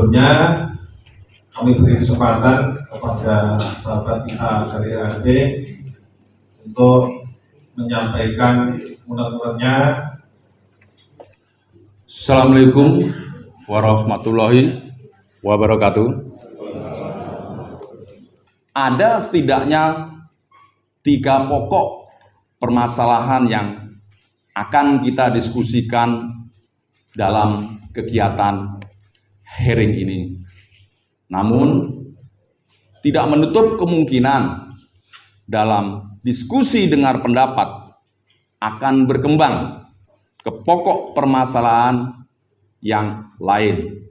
sebelumnya kami beri kesempatan kepada sahabat pihak dari RT untuk menyampaikan unek-uneknya. Assalamualaikum warahmatullahi wabarakatuh. Ada setidaknya 3 pokok permasalahan yang akan kita diskusikan dalam kegiatan hearing ini. Namun, tidak menutup kemungkinan dalam diskusi dengar pendapat akan berkembang ke pokok permasalahan yang lain.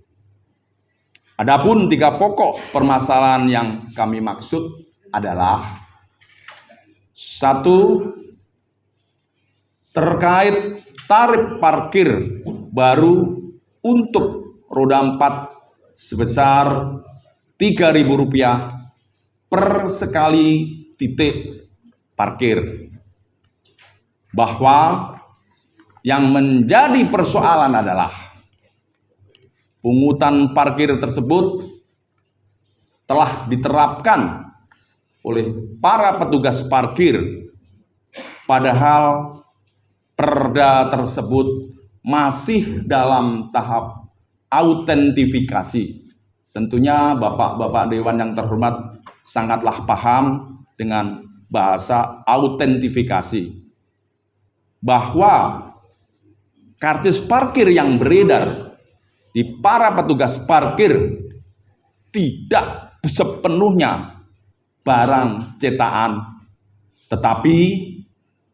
Adapun 3 pokok permasalahan yang kami maksud adalah: 1. Terkait tarif parkir baru untuk roda 4 sebesar Rp3.000 per sekali titik parkir. Bahwa yang menjadi persoalan adalah pungutan parkir tersebut telah diterapkan oleh para petugas parkir, padahal perda tersebut masih dalam tahap autentifikasi. Tentunya Bapak-Bapak Dewan yang terhormat sangatlah paham dengan bahasa autentifikasi, bahwa karcis parkir yang beredar di para petugas parkir tidak sepenuhnya barang cetakan, tetapi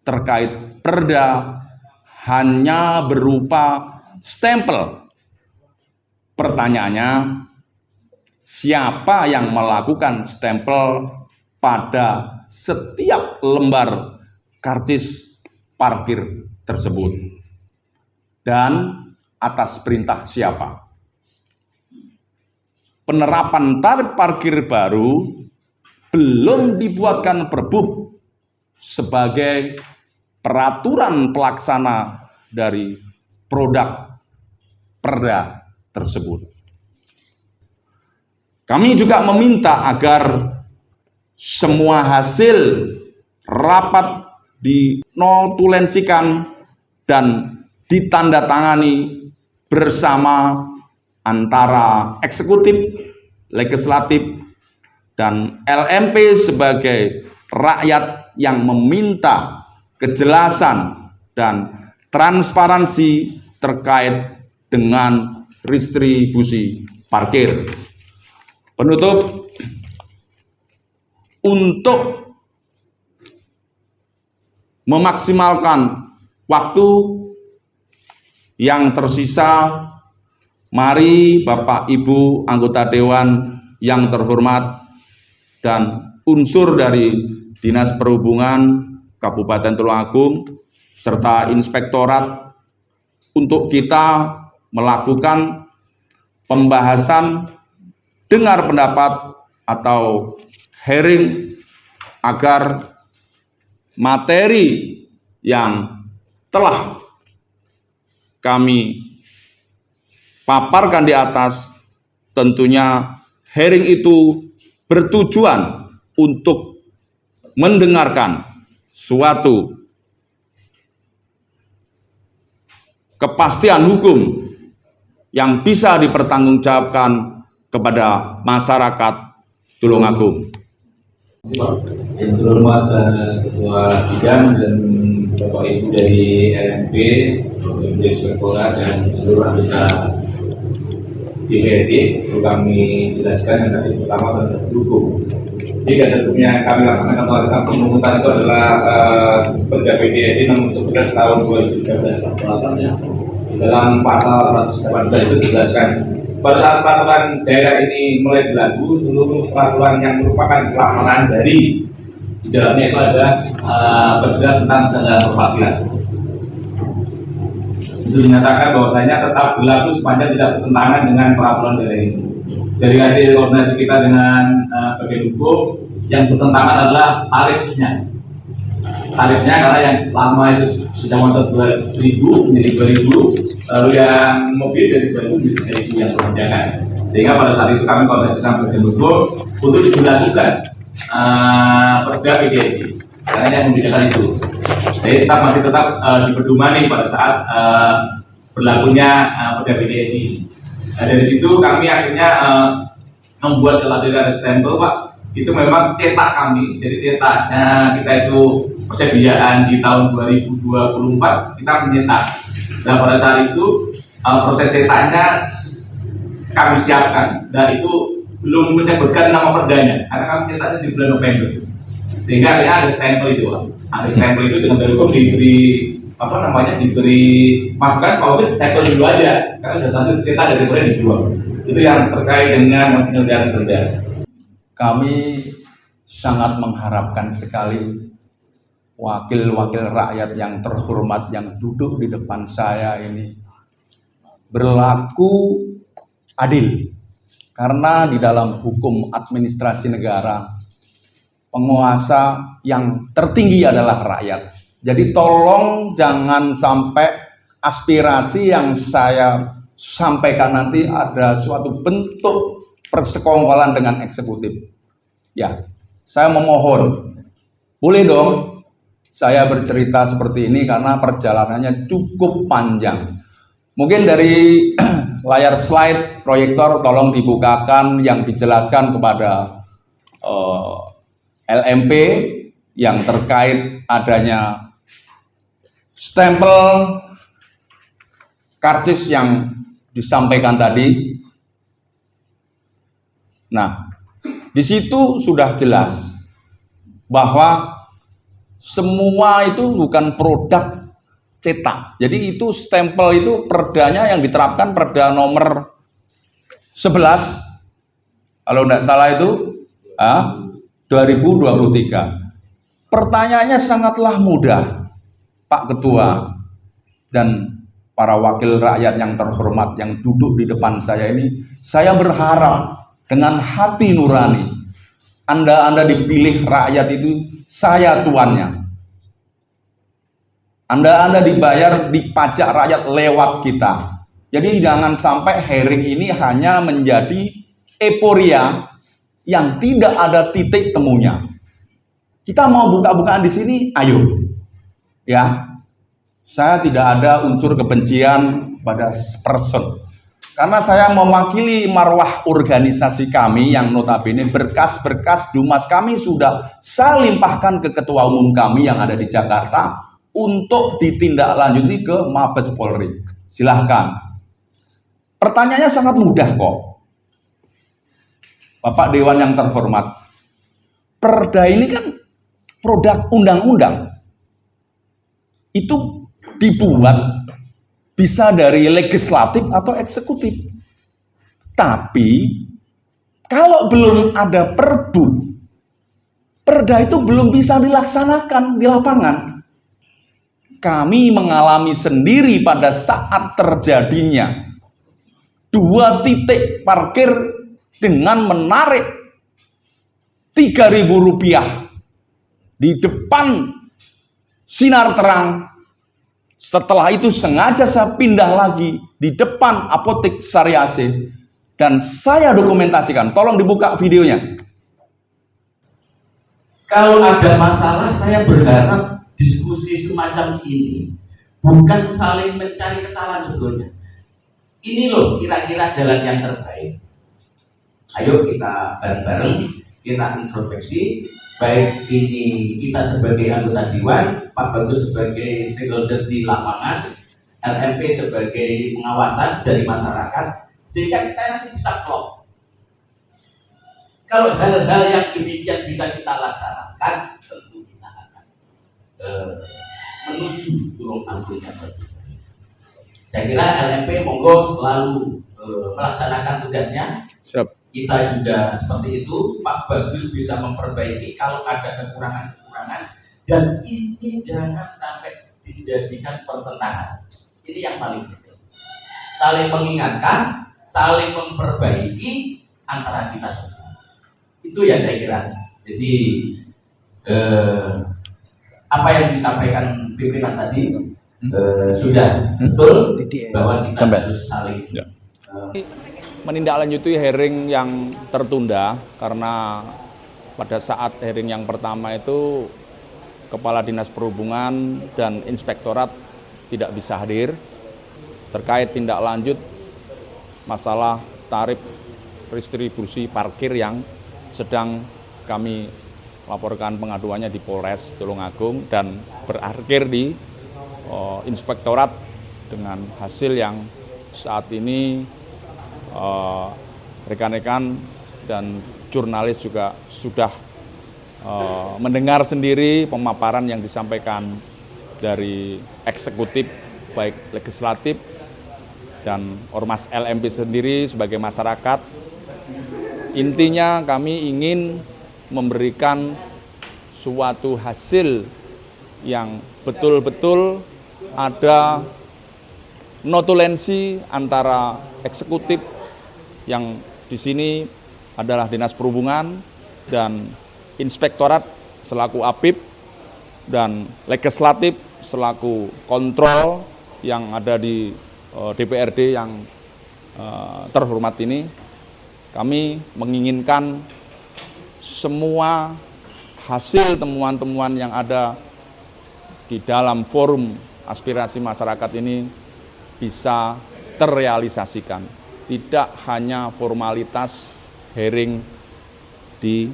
terkait perda hanya berupa stempel. Pertanyaannya, siapa yang melakukan stempel pada setiap lembar karcis parkir tersebut? Dan atas perintah siapa? Penerapan tarif parkir baru belum dibuatkan Perbub sebagai peraturan pelaksana dari produk perda tersebut. Kami juga meminta agar semua hasil rapat dinotulensikan dan ditandatangani bersama antara eksekutif, legislatif, dan LMP sebagai rakyat yang meminta kejelasan dan transparansi terkait dengan distribusi parkir. Penutup, untuk memaksimalkan waktu yang tersisa, mari Bapak Ibu anggota Dewan yang terhormat dan unsur dari Dinas Perhubungan Kabupaten Tulungagung serta Inspektorat untuk kita melakukan pembahasan dengar pendapat atau hearing agar materi yang telah kami paparkan di atas, tentunya hearing itu bertujuan untuk mendengarkan suatu kepastian hukum yang bisa dipertanggungjawabkan kepada masyarakat Tulungagung. Yang terhormat Ketua Sidang dan Bapak Ibu dari LMP, dari sekolah dan seluruh anggota DPRD, perlu kami jelaskan yang tadi pertama tentang hukum. Jadi dasar hukumnya kami laksanakan tentang pemungutan itu adalah Perda PDRD nomor 11 tahun 2013 peraturannya. Di dalam pasal 118 itu dijelaskan pada saat peraturan daerah ini mulai berlaku, seluruh peraturan yang merupakan pelaksanaan dari di dalamnya itu ada perda tentang kendaraan berparkiran. Itu dinyatakan bahwasanya tetap berlaku sepanjang tidak bertentangan dengan peraturan daerah ini. Dari hasil koordinasi kita dengan bagian hukum, yang bertentangan adalah tarifnya. Tarifnya karena yang lama itu sudah motor 2.000 menjadi 2.000, lalu yang mobil dari 2.000 menjadi 1.000 yang perpanjangan. Sehingga pada saat itu kami koordinasi sama badan hukum untuk dilakukan perda PDSI, karena yang membedakan itu. Jadi tetap masih tetap dipedomani pada saat berlakunya perda PDSI. Nah, dari situ kami akhirnya membuat kelatihan stempel, Pak. Itu memang cetak kami, jadi cetaknya kita itu persediaan di tahun 2024 kita mencetak. Dan pada saat itu proses cetaknya kami siapkan, dan itu belum menyebutkan nama perdanya karena kami cetaknya di bulan November. Sehingga akhirnya ada stempel itu, Pak. Ada stempel itu dengan dari hukum diberi diberi masukan kalau stempel dulu aja karena sudah langsung cetak dari mulai dijual. Itu yang terkait dengan penyelenggaraan perda. Kami sangat mengharapkan sekali wakil-wakil rakyat yang terhormat yang duduk di depan saya ini berlaku adil, karena di dalam hukum administrasi negara penguasa yang tertinggi adalah rakyat. Jadi tolong jangan sampai aspirasi yang saya sampaikan nanti ada suatu bentuk persekongkolan dengan eksekutif. Ya, saya memohon, boleh dong saya bercerita seperti ini karena perjalanannya cukup panjang. Mungkin dari layar slide proyektor tolong dibukakan yang dijelaskan kepada LMP yang terkait adanya stempel karcis yang disampaikan tadi. Nah, di situ sudah jelas bahwa semua itu bukan produk cetak. Jadi itu stempel itu perdanya yang diterapkan perda nomor 11 kalau tidak salah itu 2023. Pertanyaannya sangatlah mudah, Pak Ketua dan para wakil rakyat yang terhormat yang duduk di depan saya ini. Saya berharap dengan hati nurani Anda dipilih rakyat itu, saya tuannya. Anda dibayar di pajak rakyat lewat kita. Jadi jangan sampai hearing ini hanya menjadi euforia yang tidak ada titik temunya. Kita mau buka-bukaan di sini, ayo. Ya. Saya tidak ada unsur kebencian pada person. Karena saya mewakili marwah organisasi kami yang notabene berkas-berkas Dumas kami sudah saya limpahkan ke ketua umum kami yang ada di Jakarta untuk ditindaklanjuti ke Mabes Polri. Silahkan. Pertanyaannya sangat mudah kok. Bapak Dewan yang terhormat. Perda ini kan produk undang-undang. Itu dibuat bisa dari legislatif atau eksekutif. Tapi kalau belum ada perbu, perda itu belum bisa dilaksanakan di lapangan. Kami mengalami sendiri pada saat terjadinya 2 titik parkir dengan menarik Rp3.000 di depan sinar terang. Setelah itu sengaja saya pindah lagi di depan apotek Sariase dan saya dokumentasikan. Tolong dibuka videonya. Kalau ada masalah, saya berharap diskusi semacam ini bukan saling mencari kesalahan sebetulnya. Ini loh kira-kira jalan yang terbaik. Ayo kita bareng-bareng, kita introspeksi. Baik ini kita sebagai anggota Dewan, Pak Bagus sebagai stakeholder di lapangan, LMP sebagai pengawasan dari masyarakat, sehingga kita nanti bisa klop. Kalau hal-hal yang demikian bisa kita laksanakan, tentu kita akan menuju turun angkunya. Saya kira LMP monggo selalu melaksanakan tugasnya. Siap. Kita juga seperti itu, Pak Bagus bisa memperbaiki kalau ada kekurangan-kekurangan, dan ini jangan sampai dijadikan pertentangan. Ini yang paling penting. Saling mengingatkan, saling memperbaiki antara kita semua. Itu yang saya kira. Jadi apa yang disampaikan pimpinan tadi sudah betul bahwa kita harus saling menindaklanjuti hearing yang tertunda karena pada saat hearing yang pertama itu Kepala Dinas Perhubungan dan Inspektorat tidak bisa hadir terkait tindak lanjut masalah tarif distribusi parkir yang sedang kami laporkan pengaduannya di Polres Tulungagung dan berakhir di Inspektorat dengan hasil yang saat ini rekan-rekan dan jurnalis juga sudah mendengar sendiri pemaparan yang disampaikan dari eksekutif baik legislatif dan ormas LMP sendiri sebagai masyarakat. Intinya kami ingin memberikan suatu hasil yang betul-betul ada notulensi antara eksekutif yang di sini adalah Dinas Perhubungan dan Inspektorat selaku APIP dan legislatif selaku kontrol yang ada di DPRD yang terhormat ini. Kami menginginkan semua hasil temuan-temuan yang ada di dalam forum aspirasi masyarakat ini bisa terrealisasikan. Tidak hanya formalitas hearing di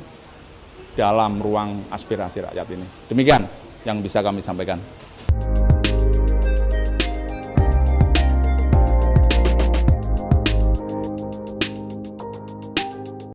dalam ruang aspirasi rakyat ini. Demikian yang bisa kami sampaikan.